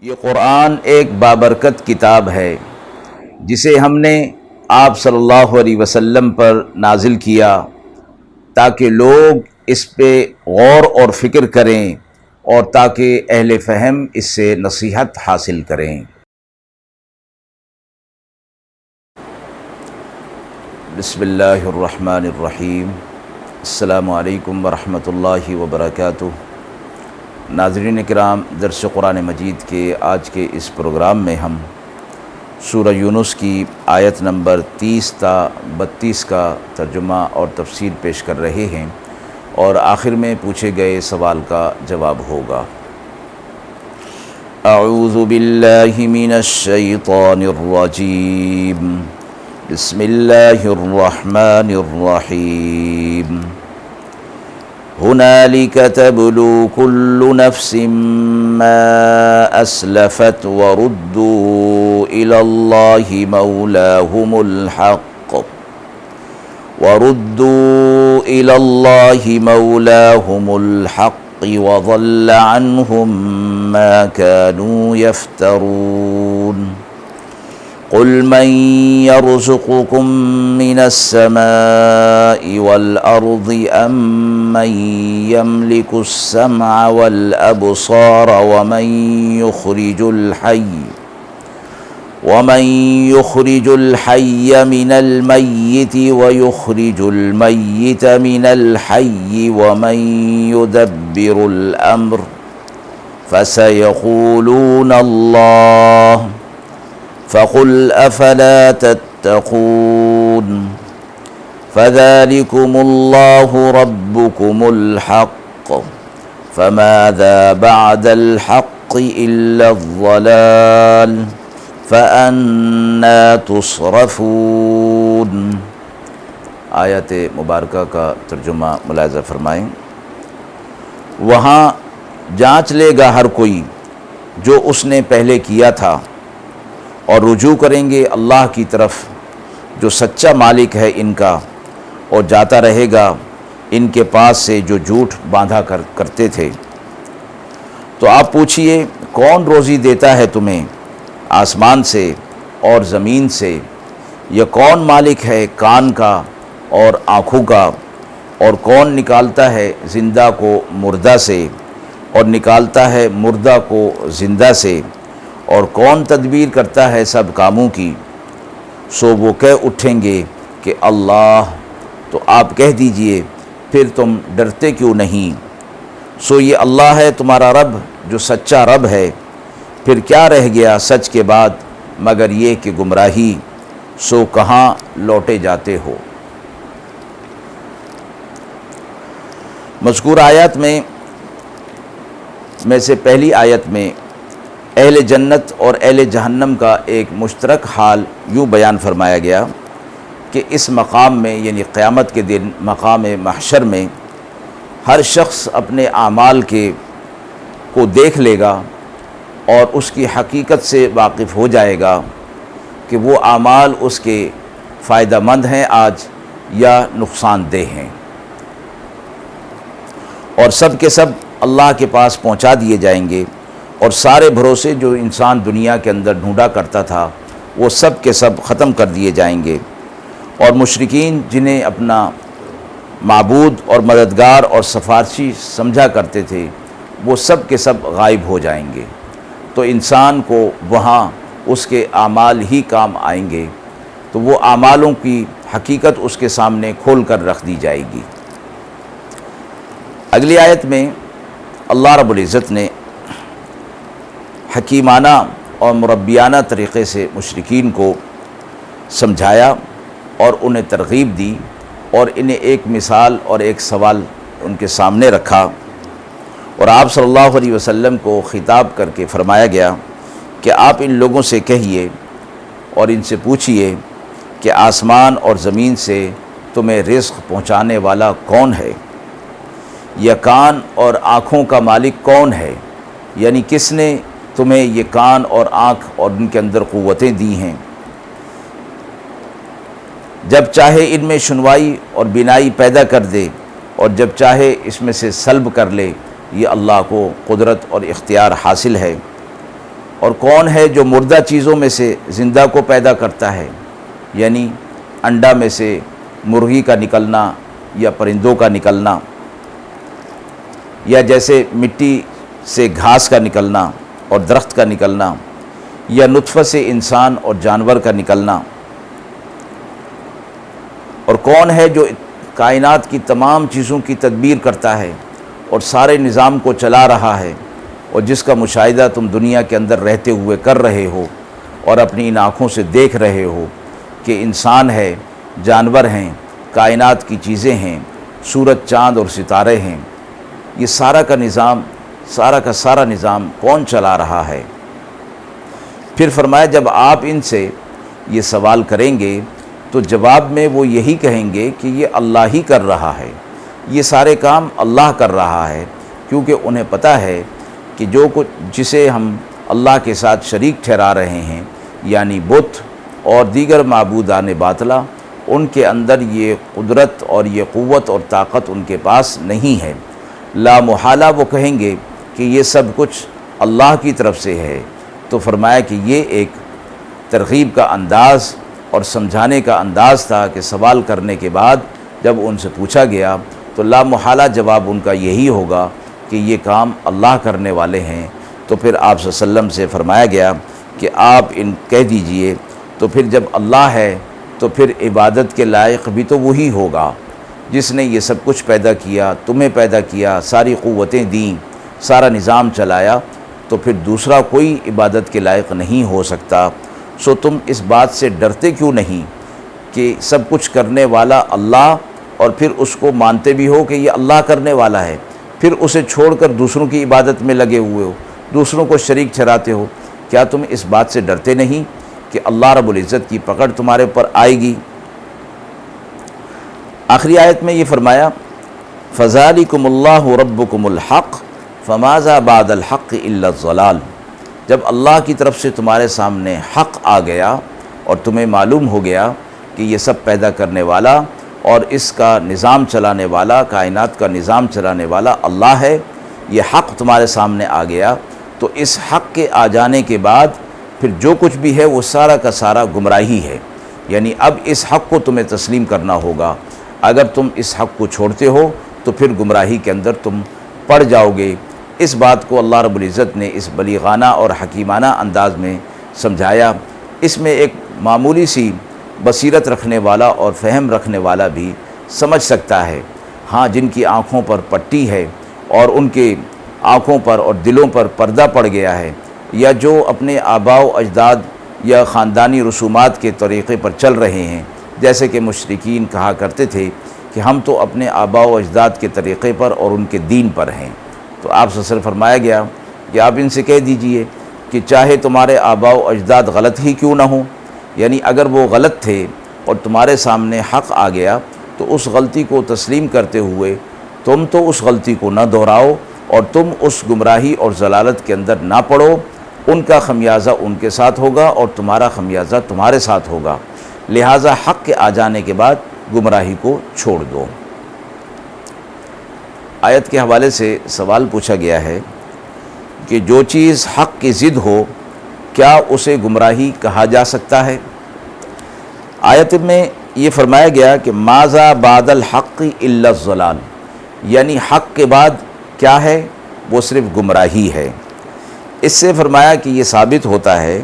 یہ قرآن ایک بابرکت کتاب ہے جسے ہم نے آپ صلی اللہ علیہ وسلم پر نازل کیا تاکہ لوگ اس پہ غور اور فکر کریں اور تاکہ اہل فہم اس سے نصیحت حاصل کریں۔ بسم اللہ الرحمن الرحیم۔ السلام علیکم ورحمۃ اللہ وبرکاتہ۔ ناظرین کرام، درس قرآن مجید کے آج کے اس پروگرام میں ہم سورہ یونس کی آیت نمبر 30 تا 32 کا ترجمہ اور تفسیر پیش کر رہے ہیں اور آخر میں پوچھے گئے سوال کا جواب ہوگا۔ اعوذ باللہ من الشیطان الرجیم، بسم اللہ الرحمن الرحیم۔ هنالك تبلو كل نفس ما أسلفت وردوا إلى الله مولاهم الحق وضل عنهم ما كانوا يفترون۔ قل من يرزقكم من السماء والأرض أم من يملك السمع والأبصار ومن يخرج الحي من الميت ويخرج الميت من الحي ومن يدبر الأمر فسيقولون الله فقل أفلا تتقون۔ فذلكم الله ربكم الحق فماذا بعد الحق إلا الضلال فأنا تصرفون۔ آیت مبارکہ کا ترجمہ ملاحظہ فرمائیں۔ وہاں جانچ لے گا ہر کوئی جو اس نے پہلے کیا تھا، اور رجوع کریں گے اللہ کی طرف جو سچا مالک ہے ان کا، اور جاتا رہے گا ان کے پاس سے جو جھوٹ باندھا کرتے تھے۔ تو آپ پوچھئے کون روزی دیتا ہے تمہیں آسمان سے اور زمین سے؟ یا کون مالک ہے کان کا اور آنکھوں کا؟ اور کون نکالتا ہے زندہ کو مردہ سے اور نکالتا ہے مردہ کو زندہ سے؟ اور کون تدبیر کرتا ہے سب کاموں کی؟ سو وہ کہہ اٹھیں گے کہ اللہ۔ تو آپ کہہ دیجئے پھر تم ڈرتے کیوں نہیں؟ سو یہ اللہ ہے تمہارا رب جو سچا رب ہے، پھر کیا رہ گیا سچ کے بعد مگر یہ کہ گمراہی، سو کہاں لوٹے جاتے ہو۔ مذکور آیات میں سے پہلی آیت میں اہل جنت اور اہل جہنم کا ایک مشترک حال یوں بیان فرمایا گیا کہ اس مقام میں یعنی قیامت کے دن مقام محشر میں ہر شخص اپنے اعمال کو دیکھ لے گا اور اس کی حقیقت سے واقف ہو جائے گا کہ وہ اعمال اس کے فائدہ مند ہیں آج یا نقصان دہ ہیں، اور سب کے سب اللہ کے پاس پہنچا دیے جائیں گے، اور سارے بھروسے جو انسان دنیا کے اندر ڈھونڈا کرتا تھا وہ سب کے سب ختم کر دیے جائیں گے، اور مشرکین جنہیں اپنا معبود اور مددگار اور سفارشی سمجھا کرتے تھے وہ سب کے سب غائب ہو جائیں گے۔ تو انسان کو وہاں اس کے اعمال ہی کام آئیں گے، تو وہ اعمالوں کی حقیقت اس کے سامنے کھول کر رکھ دی جائے گی۔ اگلی آیت میں اللہ رب العزت نے حکیمانہ اور مربیانہ طریقے سے مشرکین کو سمجھایا اور انہیں ترغیب دی، اور انہیں ایک مثال اور ایک سوال ان کے سامنے رکھا، اور آپ صلی اللہ علیہ وسلم کو خطاب کر کے فرمایا گیا کہ آپ ان لوگوں سے کہیے اور ان سے پوچھئے کہ آسمان اور زمین سے تمہیں رزق پہنچانے والا کون ہے؟ یا کان اور آنکھوں کا مالک کون ہے؟ یعنی کس نے تمہیں یہ کان اور آنکھ اور ان کے اندر قوتیں دی ہیں؟ جب چاہے ان میں شنوائی اور بینائی پیدا کر دے اور جب چاہے اس میں سے سلب کر لے، یہ اللہ کو قدرت اور اختیار حاصل ہے۔ اور کون ہے جو مردہ چیزوں میں سے زندہ کو پیدا کرتا ہے، یعنی انڈا میں سے مرغی کا نکلنا یا پرندوں کا نکلنا، یا جیسے مٹی سے گھاس کا نکلنا اور درخت کا نکلنا، یا نطفہ سے انسان اور جانور کا نکلنا، اور کون ہے جو کائنات کی تمام چیزوں کی تدبیر کرتا ہے اور سارے نظام کو چلا رہا ہے، اور جس کا مشاہدہ تم دنیا کے اندر رہتے ہوئے کر رہے ہو اور اپنی ان آنکھوں سے دیکھ رہے ہو کہ انسان ہے، جانور ہیں، کائنات کی چیزیں ہیں، سورج چاند اور ستارے ہیں، یہ سارا کا نظام، سارا کا سارا نظام کون چلا رہا ہے؟ پھر فرمایا جب آپ ان سے یہ سوال کریں گے تو جواب میں وہ یہی کہیں گے کہ یہ اللہ ہی کر رہا ہے، یہ سارے کام اللہ کر رہا ہے، کیونکہ انہیں پتہ ہے کہ جو کچھ جسے ہم اللہ کے ساتھ شریک ٹھہرا رہے ہیں، یعنی بت اور دیگر معبودان باطلہ، ان کے اندر یہ قدرت اور یہ قوت اور طاقت ان کے پاس نہیں ہے۔ لا محالہ وہ کہیں گے کہ یہ سب کچھ اللہ کی طرف سے ہے۔ تو فرمایا کہ یہ ایک ترغیب کا انداز اور سمجھانے کا انداز تھا کہ سوال کرنے کے بعد جب ان سے پوچھا گیا تو لا محالہ جواب ان کا یہی ہوگا کہ یہ کام اللہ کرنے والے ہیں۔ تو پھر آپ صلی اللہ علیہ وسلم سے فرمایا گیا کہ آپ ان کہہ دیجئے، تو پھر جب اللہ ہے تو پھر عبادت کے لائق بھی تو وہی ہوگا جس نے یہ سب کچھ پیدا کیا، تمہیں پیدا کیا، ساری قوتیں دیں، سارا نظام چلایا، تو پھر دوسرا کوئی عبادت کے لائق نہیں ہو سکتا۔ سو تم اس بات سے ڈرتے کیوں نہیں کہ سب کچھ کرنے والا اللہ، اور پھر اس کو مانتے بھی ہو کہ یہ اللہ کرنے والا ہے، پھر اسے چھوڑ کر دوسروں کی عبادت میں لگے ہوئے ہو، دوسروں کو شریک ٹھہراتے ہو؟ کیا تم اس بات سے ڈرتے نہیں کہ اللہ رب العزت کی پکڑ تمہارے اوپر آئے گی؟ آخری آیت میں یہ فرمایا فَذَلِكُمُ اللَّهُ رَبُّكُمُ الْحَقُّ فَمَاذَا بَعْدَ الْحَقِّ إِلَّا الضَّلَالُ۔ جب اللہ کی طرف سے تمہارے سامنے حق آ گیا اور تمہیں معلوم ہو گیا کہ یہ سب پیدا کرنے والا اور اس کا نظام چلانے والا، کائنات کا نظام چلانے والا اللہ ہے، یہ حق تمہارے سامنے آ گیا، تو اس حق کے آ جانے کے بعد پھر جو کچھ بھی ہے وہ سارا کا سارا گمراہی ہے، یعنی اب اس حق کو تمہیں تسلیم کرنا ہوگا۔ اگر تم اس حق کو چھوڑتے ہو تو پھر گمراہی کے اندر تم پڑ جاؤ گے۔ اس بات کو اللہ رب العزت نے اس بلیغانہ اور حکیمانہ انداز میں سمجھایا۔ اس میں ایک معمولی سی بصیرت رکھنے والا اور فہم رکھنے والا بھی سمجھ سکتا ہے۔ ہاں، جن کی آنکھوں پر پٹی ہے اور ان کے آنکھوں پر اور دلوں پر پردہ پڑ گیا ہے، یا جو اپنے آباء و اجداد یا خاندانی رسومات کے طریقے پر چل رہے ہیں، جیسے کہ مشرکین کہا کرتے تھے کہ ہم تو اپنے آباء و اجداد کے طریقے پر اور ان کے دین پر ہیں، تو آپ سے صرف فرمایا گیا کہ آپ ان سے کہہ دیجئے کہ چاہے تمہارے آباء و اجداد غلط ہی کیوں نہ ہوں، یعنی اگر وہ غلط تھے اور تمہارے سامنے حق آ گیا تو اس غلطی کو تسلیم کرتے ہوئے تم تو اس غلطی کو نہ دہراؤ اور تم اس گمراہی اور ضلالت کے اندر نہ پڑو۔ ان کا خمیازہ ان کے ساتھ ہوگا اور تمہارا خمیازہ تمہارے ساتھ ہوگا، لہٰذا حق کے آ جانے کے بعد گمراہی کو چھوڑ دو۔ آیت کے حوالے سے سوال پوچھا گیا ہے کہ جو چیز حق کی ضد ہو کیا اسے گمراہی کہا جا سکتا ہے؟ آیت میں یہ فرمایا گیا کہ ماذا بعد الحق الا الضلال، یعنی حق کے بعد کیا ہے؟ وہ صرف گمراہی ہے۔ اس سے فرمایا کہ یہ ثابت ہوتا ہے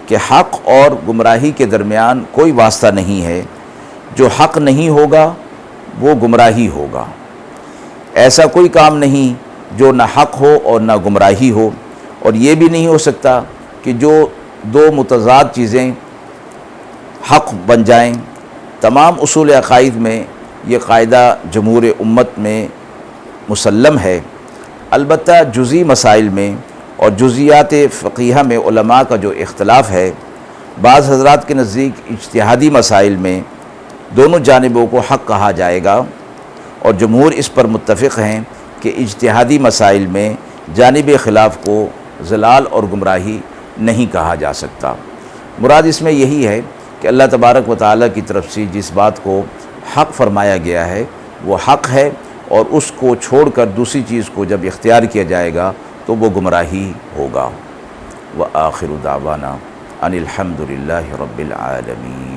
کہ حق اور گمراہی کے درمیان کوئی واسطہ نہیں ہے، جو حق نہیں ہوگا وہ گمراہی ہوگا۔ ایسا کوئی کام نہیں جو نہ حق ہو اور نہ گمراہی ہو، اور یہ بھی نہیں ہو سکتا کہ جو دو متضاد چیزیں حق بن جائیں۔ تمام اصول عقائد میں یہ قاعدہ جمہور امت میں مسلم ہے، البتہ جزئی مسائل میں اور جزیات فقیہ میں علماء کا جو اختلاف ہے، بعض حضرات کے نزدیک اجتہادی مسائل میں دونوں جانبوں کو حق کہا جائے گا، اور جمہور اس پر متفق ہیں کہ اجتہادی مسائل میں جانب خلاف کو ضلال اور گمراہی نہیں کہا جا سکتا۔ مراد اس میں یہی ہے کہ اللہ تبارک و تعالیٰ کی طرف سے جس بات کو حق فرمایا گیا ہے وہ حق ہے، اور اس کو چھوڑ کر دوسری چیز کو جب اختیار کیا جائے گا تو وہ گمراہی ہوگا۔ وآخر دعوانا ان الحمد للہ رب العالمین۔